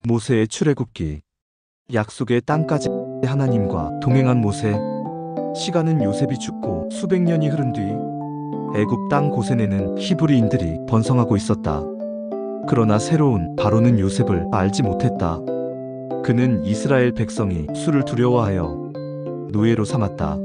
모세의 출애굽기. 약속의 땅까지 하나님과 동행한 모세. 시간은 요셉이 죽고 수백 년이 흐른 뒤 애굽 땅 고센에는 히브리인들이 번성하고 있었다. 그러나 새로운 바로는 요셉을 알지 못했다. 그는 이스라엘 백성이 수를 두려워하여 노예로 삼았다.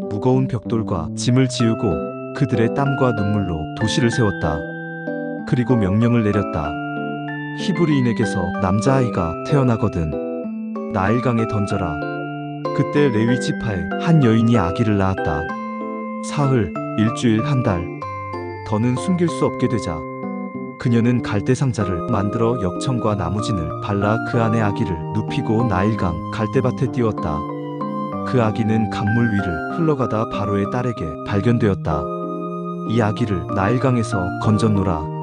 무거운 벽돌과 짐을 지우고 그들의 땀과 눈물로 도시를 세웠다. 그리고 명령을 내렸다. 히브리인에게서 남자아이가 태어나거든 나일강에 던져라. 그때 레위 지파에 한 여인이 아기를 낳았다. 사흘, 일주일, 한 달. 더는 숨길 수 없게 되자 그녀는 갈대 상자를 만들어 역청과 나무진을 발라 그 안에 아기를 눕히고 나일강 갈대밭에 띄웠다. 그 아기는 강물 위를 흘러가다 바로의 딸에게 발견되었다. 이 아기를 나일강에서 건졌노라.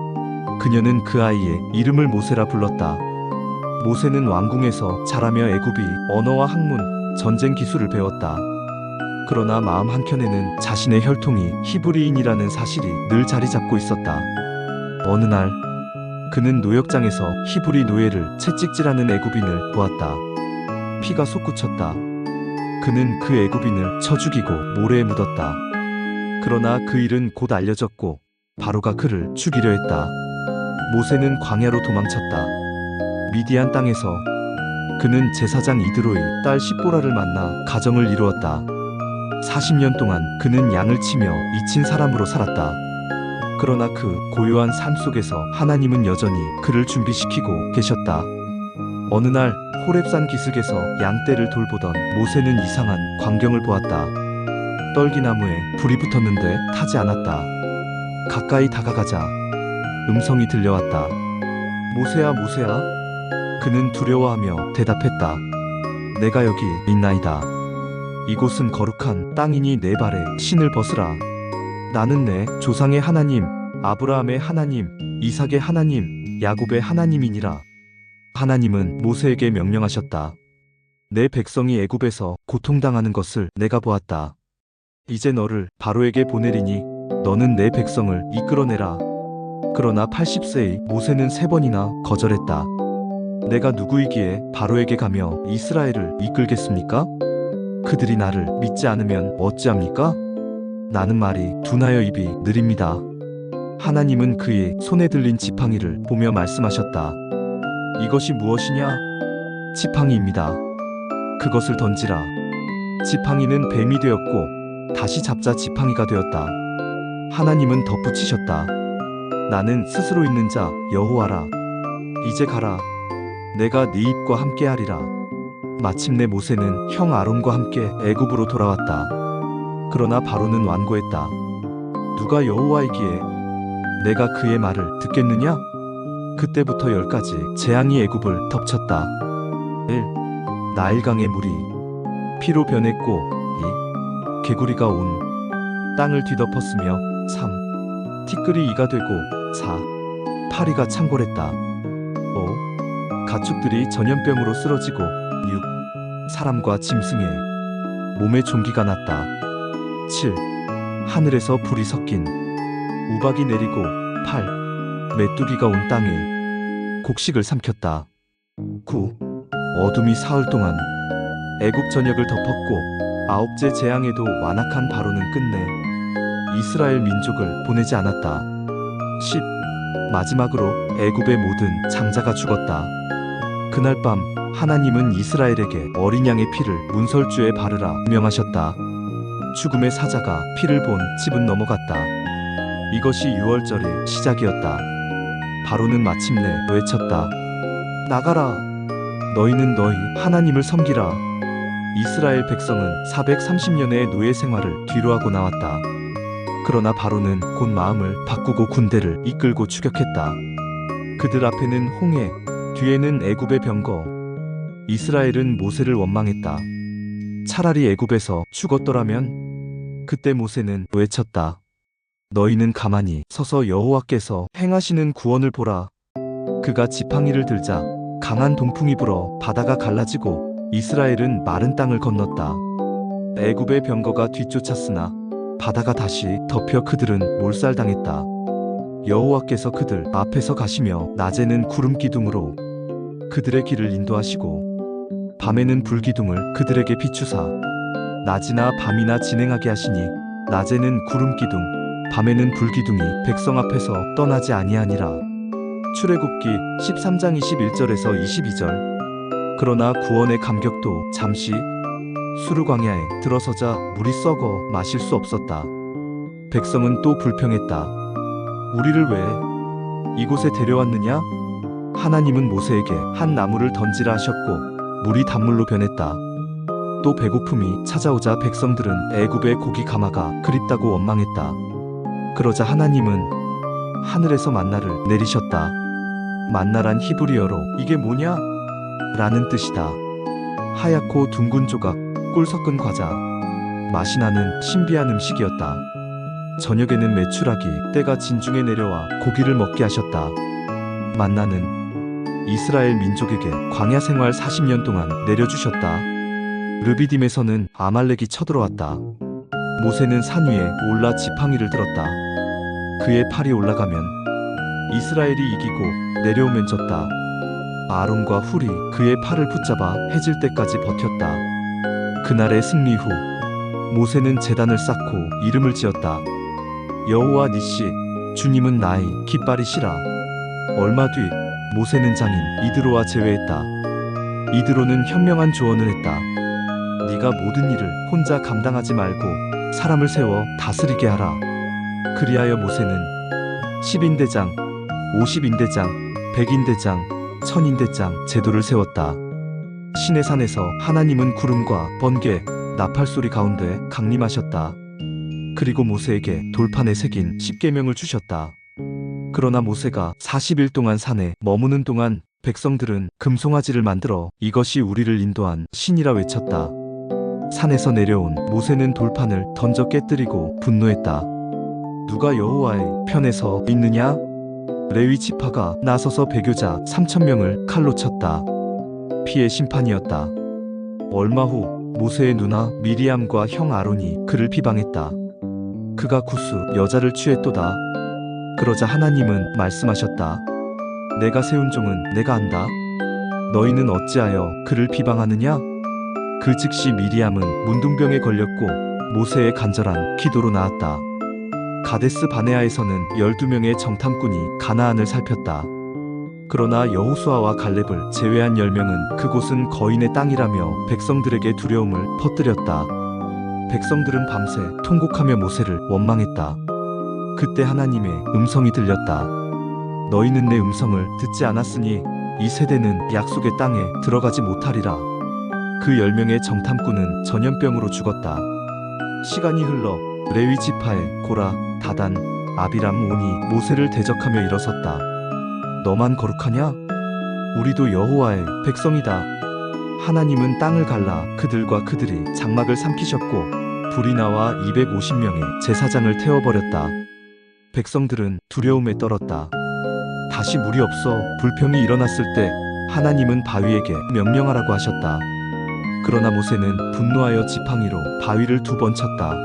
그녀는 그 아이의 이름을 모세라 불렀다. 모세는 왕궁에서 자라며 애굽이 언어와 학문, 전쟁 기술을 배웠다. 그러나 마음 한켠에는 자신의 혈통이 히브리인이라는 사실이 늘 자리 잡고 있었다. 어느 날 그는 노역장에서 히브리 노예를 채찍질하는 애굽인을 보았다. 피가 솟구쳤다. 그는 그 애굽인을 쳐 죽이고 모래에 묻었다. 그러나 그 일은 곧 알려졌고 바로가 그를 죽이려 했다. 모세는 광야로 도망쳤다. 미디안 땅에서 그는 제사장 이드로의 딸 십보라를 만나 가정을 이루었다. 40년 동안 그는 양을 치며 잊힌 사람으로 살았다. 그러나 그 고요한 삶 속에서 하나님은 여전히 그를 준비시키고 계셨다. 어느 날 호렙산 기슭에서 양떼를 돌보던 모세는 이상한 광경을 보았다. 떨기나무에 불이 붙었는데 타지 않았다. 가까이 다가가자 음성이 들려왔다. 모세야, 모세야. 그는 두려워하며 대답했다. 내가 여기 있나이다. 이곳은 거룩한 땅이니 내 발에 신을 벗으라. 나는 내 조상의 하나님, 아브라함의 하나님, 이삭의 하나님, 야곱의 하나님이니라. 하나님은 모세에게 명령하셨다. 내 백성이 애굽에서 고통당하는 것을 내가 보았다. 이제 너를 바로에게 보내리니 너는 내 백성을 이끌어내라. 그러나 80세의 모세는 3번이나 거절했다. 내가 누구이기에 바로에게 가며 이스라엘을 이끌겠습니까? 그들이 나를 믿지 않으면 어찌합니까? 나는 말이 둔하여 입이 느립니다. 하나님은 그의 손에 들린 지팡이를 보며 말씀하셨다. 이것이 무엇이냐? 지팡이입니다. 그것을 던지라. 지팡이는 뱀이 되었고 다시 잡자 지팡이가 되었다. 하나님은 덧붙이셨다. 나는 스스로 있는 자 여호와라. 이제 가라. 내가 네 입과 함께 하리라. 마침내 모세는 형 아론과 함께 애굽으로 돌아왔다. 그러나 바로는 완고했다. 누가 여호와이기에 내가 그의 말을 듣겠느냐? 그때부터 10가지 재앙이 애굽을 덮쳤다. 1. 나일강의 물이 피로 변했고 2. 개구리가 온 땅을 뒤덮었으며 3. 티끌이 이가 되고 4. 파리가 창궐했다. 5. 가축들이 전염병으로 쓰러지고 6. 사람과 짐승의 몸에 종기가 났다. 7. 하늘에서 불이 섞인 우박이 내리고 8. 메뚜기가 온 땅에 곡식을 삼켰다. 9. 어둠이 사흘 동안 애굽 전역을 덮었고 9째 재앙에도 완악한 바로는 끝내 이스라엘 민족을 보내지 않았다. 10. 마지막으로 애굽의 모든 장자가 죽었다. 그날 밤 하나님은 이스라엘에게 어린 양의 피를 문설주에 바르라 명하셨다. 죽음의 사자가 피를 본 집은 넘어갔다. 이것이 유월절의 시작이었다. 바로는 마침내 외쳤다. 나가라. 너희는 너희 하나님을 섬기라. 이스라엘 백성은 430년의 노예 생활을 뒤로하고 나왔다. 그러나 바로는 곧 마음을 바꾸고 군대를 이끌고 추격했다. 그들 앞에는 홍해, 뒤에는 애굽의 병거. 이스라엘은 모세를 원망했다. 차라리 애굽에서 죽었더라면? 그때 모세는 외쳤다. 너희는 가만히 서서 여호와께서 행하시는 구원을 보라. 그가 지팡이를 들자 강한 동풍이 불어 바다가 갈라지고 이스라엘은 마른 땅을 건넜다. 애굽의 병거가 뒤쫓았으나 바다가 다시 덮여 그들은 몰살당했다. 여호와께서 그들 앞에서 가시며 낮에는 구름 기둥으로 그들의 길을 인도하시고 밤에는 불기둥을 그들에게 비추사 낮이나 밤이나 진행하게 하시니 낮에는 구름기둥 밤에는 불기둥이 백성 앞에서 떠나지 아니하니라. 출애굽기 13장 21절에서 22절. 그러나 구원의 감격도 잠시 수르 광야에 들어서자 물이 썩어 마실 수 없었다. 백성은 또 불평했다. 우리를 왜 이곳에 데려왔느냐? 하나님은 모세에게 한 나무를 던지라 하셨고 물이 단물로 변했다. 또 배고픔이 찾아오자 백성들은 애굽의 고기 가마가 그립다고 원망했다. 그러자 하나님은 하늘에서 만나를 내리셨다. 만나란 히브리어로 이게 뭐냐? 라는 뜻이다. 하얗고 둥근 조각, 꿀 섞은 과자, 맛이 나는 신비한 음식이었다. 저녁에는 메추라기 때가 진중에 내려와 고기를 먹게 하셨다. 만나는 이스라엘 민족에게 광야 생활 40년 동안 내려주셨다. 르비딤에서는 아말렉이 쳐들어왔다. 모세는 산 위에 올라 지팡이를 들었다. 그의 팔이 올라가면 이스라엘이 이기고 내려오면 졌다. 아론과 훌이 그의 팔을 붙잡아 해질 때까지 버텼다. 그날의 승리 후 모세는 제단을 쌓고 이름을 지었다. 여호와 니시, 주님은 나의 깃발이시라. 얼마 뒤 모세는 장인 이드로와 제외했다. 이드로는 현명한 조언을 했다. 네가 모든 일을 혼자 감당하지 말고 사람을 세워 다스리게 하라. 그리하여 모세는 10인대장, 50인대장, 100인대장, 1000인대장 제도를 세웠다. 시내산에서 하나님은 구름과 번개, 나팔소리 가운데 강림하셨다. 그리고 모세에게 돌판에 새긴 십계명을 주셨다. 그러나 모세가 40일 동안 산에 머무는 동안 백성들은 금송아지를 만들어 이것이 우리를 인도한 신이라 외쳤다. 산에서 내려온 모세는 돌판을 던져 깨뜨리고 분노했다. 누가 여호와의 편에 서 있느냐? 레위 지파가 나서서 배교자 3,000명을 칼로 쳤다. 피의 심판이었다. 얼마 후 모세의 누나 미리암과 형 아론이 그를 비방했다. 그가 구스 여자를 취했도다. 그러자 하나님은 말씀하셨다. 내가 세운 종은 내가 안다. 너희는 어찌하여 그를 비방하느냐? 그 즉시 미리암은 문둥병에 걸렸고 모세의 간절한 기도로 나았다. 가데스 바네아에서는 12명의 정탐꾼이 가나안을 살폈다. 그러나 여호수아와 갈렙을 제외한 10명은 그곳은 거인의 땅이라며 백성들에게 두려움을 퍼뜨렸다. 백성들은 밤새 통곡하며 모세를 원망했다. 그때 하나님의 음성이 들렸다. 너희는 내 음성을 듣지 않았으니 이 세대는 약속의 땅에 들어가지 못하리라. 그 10명의 정탐꾼은 전염병으로 죽었다. 시간이 흘러 레위 지파의 고라, 다단, 아비람 온이 모세를 대적하며 일어섰다. 너만 거룩하냐? 우리도 여호와의 백성이다. 하나님은 땅을 갈라 그들과 그들이 장막을 삼키셨고 불이 나와 250명의 제사장을 태워버렸다. 백성들은 두려움에 떨었다. 다시 물이 없어 불평이 일어났을 때 하나님은 바위에게 명령하라고 하셨다. 그러나 모세는 분노하여 지팡이로 바위를 2번 쳤다.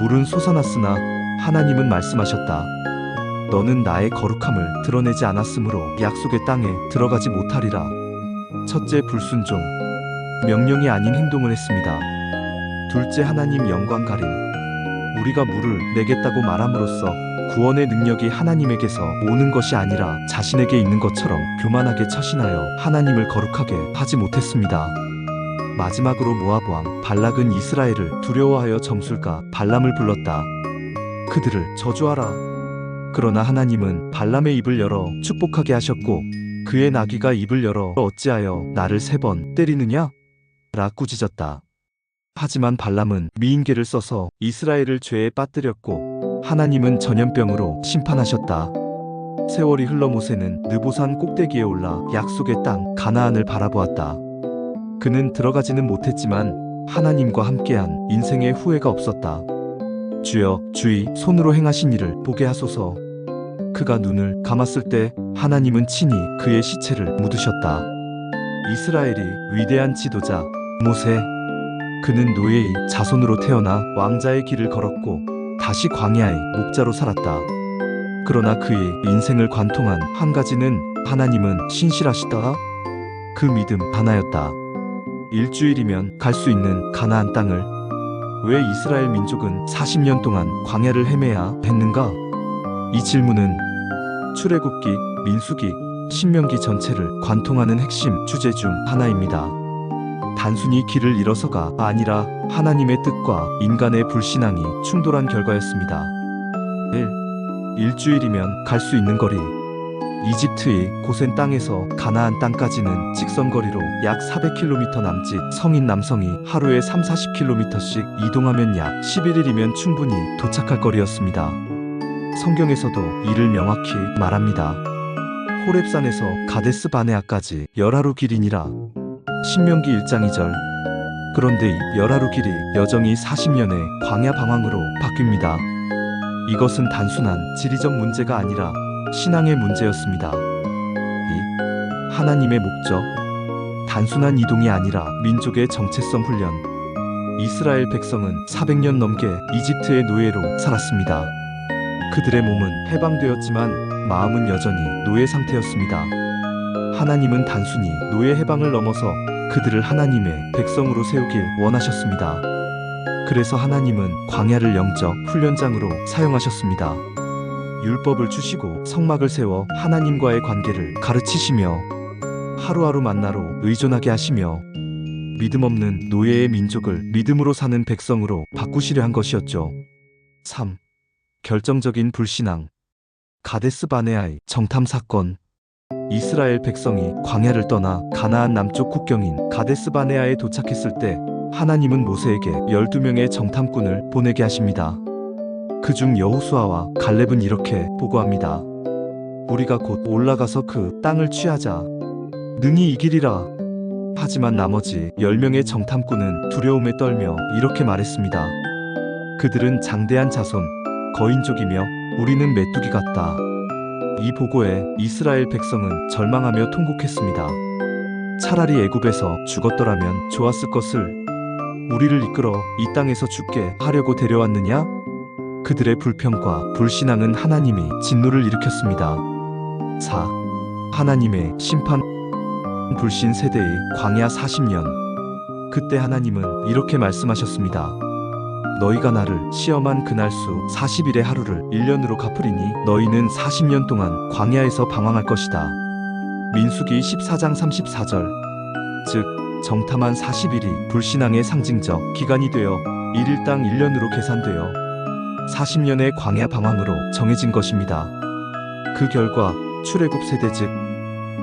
물은 솟아났으나 하나님은 말씀하셨다. 너는 나의 거룩함을 드러내지 않았으므로 약속의 땅에 들어가지 못하리라. 첫째, 불순종. 명령이 아닌 행동을 했습니다. 둘째, 하나님 영광 가림. 우리가 물을 내겠다고 말함으로써 구원의 능력이 하나님에게서 오는 것이 아니라 자신에게 있는 것처럼 교만하게 처신하여 하나님을 거룩하게 하지 못했습니다. 마지막으로 모압 왕 발락은 이스라엘을 두려워하여 점술가 발람을 불렀다. 그들을 저주하라. 그러나 하나님은 발람의 입을 열어 축복하게 하셨고 그의 나귀가 입을 열어 어찌하여 나를 3번 때리느냐? 라 꾸짖었다. 하지만 발람은 미인계를 써서 이스라엘을 죄에 빠뜨렸고 하나님은 전염병으로 심판하셨다. 세월이 흘러 모세는 느보산 꼭대기에 올라 약속의 땅 가나안을 바라보았다. 그는 들어가지는 못했지만 하나님과 함께한 인생의 후회가 없었다. 주여, 주의 손으로 행하신 일을 보게 하소서. 그가 눈을 감았을 때 하나님은 친히 그의 시체를 묻으셨다. 이스라엘이 위대한 지도자 모세. 그는 노예의 자손으로 태어나 왕자의 길을 걸었고 다시 광야의 목자로 살았다. 그러나 그의 인생을 관통한 한 가지는 하나님은 신실하시다. 그 믿음 하나였다. 일주일이면 갈 수 있는 가나안 땅을 왜 이스라엘 민족은 40년 동안 광야를 헤매야 했는가? 이 질문은 출애굽기, 민수기, 신명기 전체를 관통하는 핵심 주제 중 하나입니다. 단순히 길을 잃어서가 아니라 하나님의 뜻과 인간의 불신앙이 충돌한 결과였습니다. 1. 일주일이면 갈 수 있는 거리. 이집트의 고센 땅에서 가나안 땅까지는 직선거리로 약 400km 남짓. 성인 남성이 하루에 30-40km씩 이동하면 약 11일이면 충분히 도착할 거리였습니다. 성경에서도 이를 명확히 말합니다. 호렙산에서 가데스 바네아까지 열하루 길이니라. 신명기 1장 2절. 그런데 이 열하루 길이 여정이 40년의 광야 방황으로 바뀝니다. 이것은 단순한 지리적 문제가 아니라 신앙의 문제였습니다. 2. 하나님의 목적. 단순한 이동이 아니라 민족의 정체성 훈련. 이스라엘 백성은 400년 넘게 이집트의 노예로 살았습니다. 그들의 몸은 해방되었지만 마음은 여전히 노예 상태였습니다. 하나님은 단순히 노예 해방을 넘어서 그들을 하나님의 백성으로 세우길 원하셨습니다. 그래서 하나님은 광야를 영적 훈련장으로 사용하셨습니다. 율법을 주시고 성막을 세워 하나님과의 관계를 가르치시며 하루하루 만나로 의존하게 하시며 믿음 없는 노예의 민족을 믿음으로 사는 백성으로 바꾸시려 한 것이었죠. 3. 결정적인 불신앙. 가데스 바네아의 정탐 사건. 이스라엘 백성이 광야를 떠나 가나안 남쪽 국경인 가데스 바네아에 도착했을 때 하나님은 모세에게 12명의 정탐꾼을 보내게 하십니다. 그중 여호수아와 갈렙은 이렇게 보고합니다. 우리가 곧 올라가서 그 땅을 취하자. 능히 이기리라. 하지만 나머지 10명의 정탐꾼은 두려움에 떨며 이렇게 말했습니다. 그들은 장대한 자손, 거인족이며 우리는 메뚜기 같다. 이 보고에 이스라엘 백성은 절망하며 통곡했습니다. 차라리 애굽에서 죽었더라면 좋았을 것을. 우리를 이끌어 이 땅에서 죽게 하려고 데려왔느냐? 그들의 불평과 불신앙은 하나님이 진노를 일으켰습니다. 4. 하나님의 심판. 불신 세대의 광야 40년. 그때 하나님은 이렇게 말씀하셨습니다. 너희가 나를 시험한 그날 수 40일의 하루를 1년으로 갚으리니 너희는 40년 동안 광야에서 방황할 것이다. 민수기 14장 34절. 즉 정탐한 40일이 불신앙의 상징적 기간이 되어 1일당 1년으로 계산되어 40년의 광야 방황으로 정해진 것입니다. 그 결과 출애굽 세대 즉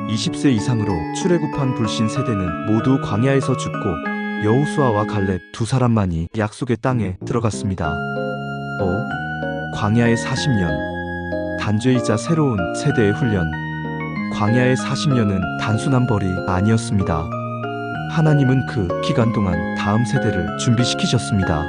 20세 이상으로 출애굽한 불신 세대는 모두 광야에서 죽고 여호수아와 갈렙 두 사람만이 약속의 땅에 들어갔습니다. 5. 광야의 40년. 단죄이자 새로운 세대의 훈련. 광야의 40년은 단순한 벌이 아니었습니다. 하나님은 그 기간 동안 다음 세대를 준비시키셨습니다.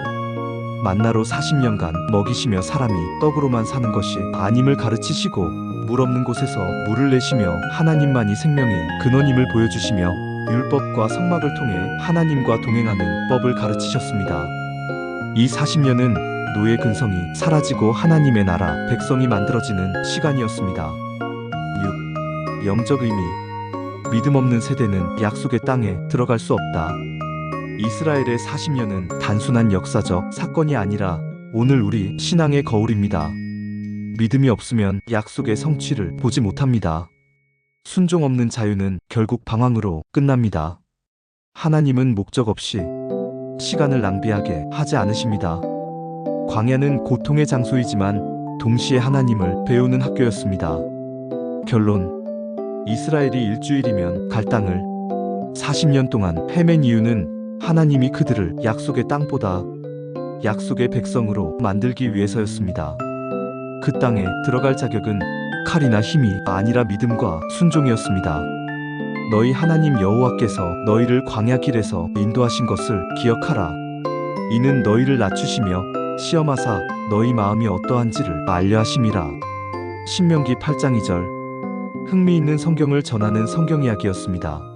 만나로 40년간 먹이시며 사람이 떡으로만 사는 것이 아님을 가르치시고 물 없는 곳에서 물을 내시며 하나님만이 생명의 근원임을 보여주시며 율법과 성막을 통해 하나님과 동행하는 법을 가르치셨습니다. 이 40년은 노예 근성이 사라지고 하나님의 나라 백성이 만들어지는 시간이었습니다. 6. 영적 의미. 믿음 없는 세대는 약속의 땅에 들어갈 수 없다. 이스라엘의 40년은 단순한 역사적 사건이 아니라 오늘 우리 신앙의 거울입니다. 믿음이 없으면 약속의 성취를 보지 못합니다. 순종 없는 자유는 결국 방황으로 끝납니다. 하나님은 목적 없이 시간을 낭비하게 하지 않으십니다. 광야는 고통의 장소이지만 동시에 하나님을 배우는 학교였습니다. 결론. 이스라엘이 일주일이면 갈 땅을 40년 동안 헤맨 이유는 하나님이 그들을 약속의 땅보다 약속의 백성으로 만들기 위해서였습니다. 그 땅에 들어갈 자격은 칼이나 힘이 아니라 믿음과 순종이었습니다. 너희 하나님 여호와께서 너희를 광야 길에서 인도하신 것을 기억하라. 이는 너희를 낮추시며 시험하사 너희 마음이 어떠한지를 알려 하심이라. 신명기 8장 2절. 흥미있는 성경을 전하는 성경 이야기였습니다.